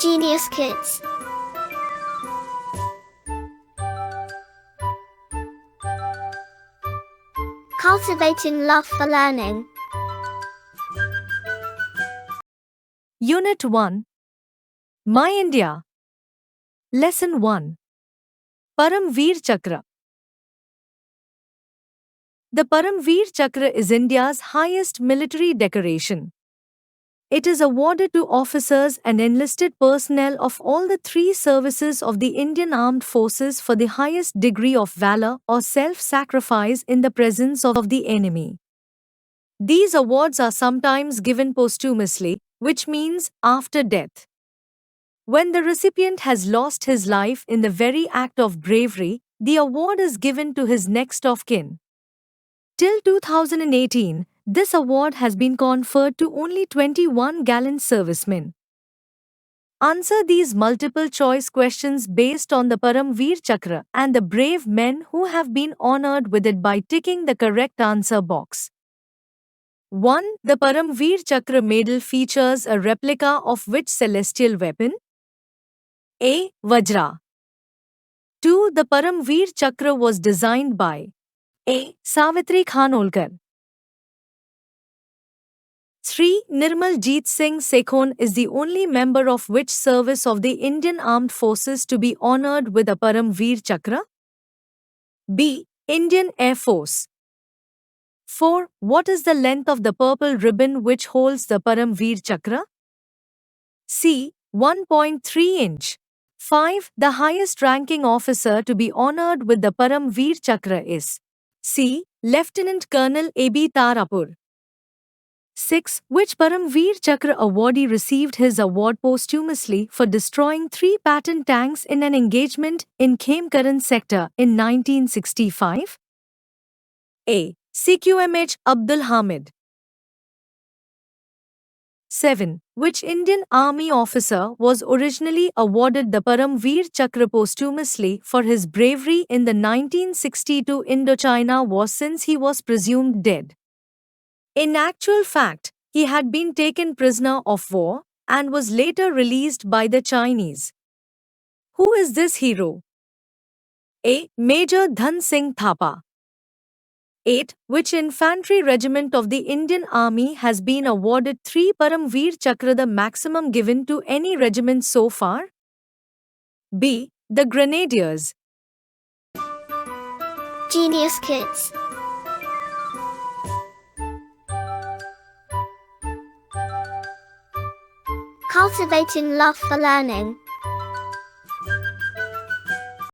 Genius Kids. Cultivating love for learning. Unit 1. My India. Lesson 1. Param Veer Chakra. The Param Veer Chakra is India's highest military decoration. It is awarded to officers and enlisted personnel of all the three services of the Indian Armed Forces for the highest degree of valor or self-sacrifice in the presence of the enemy. These awards are sometimes given posthumously, which means after death. When the recipient has lost his life in the very act of bravery, the award is given to his next of kin. Till 2018, this award has been conferred to only 21 gallant servicemen. Answer these multiple choice questions based on the Param Veer Chakra and the brave men who have been honored with it by ticking the correct answer box. 1. The Param Veer Chakra medal features a replica of which celestial weapon? A. Vajra. 2. The Param Veer Chakra was designed by A. Savitri Khanolkar. 3. Nirmal Jeet Singh Sekhon is the only member of which service of the Indian Armed Forces to be honored with a Param Veer Chakra? B. Indian Air Force. 4. What is the length of the purple ribbon which holds the Param Veer Chakra? C. 1.3 inch. 5. The highest ranking officer to be honored with the Param Veer Chakra is C. Lieutenant Colonel A.B. Tarapur. 6. Which Param Veer Chakra awardee received his award posthumously for destroying 3 Patton tanks in an engagement in Khemkaran sector in 1965? A. CQMH Abdul Hamid. 7. Which Indian Army officer was originally awarded the Param Veer Chakra posthumously for his bravery in the 1962 Indochina War since he was presumed dead? In actual fact, he had been taken prisoner of war and was later released by the Chinese. Who is this hero? A. Major Dhan Singh Thapa. 8. Which infantry regiment of the Indian Army has been awarded 3 Param Veer Chakra, the maximum given to any regiment so far? B. The Grenadiers. Genius Kids. Cultivating love for learning.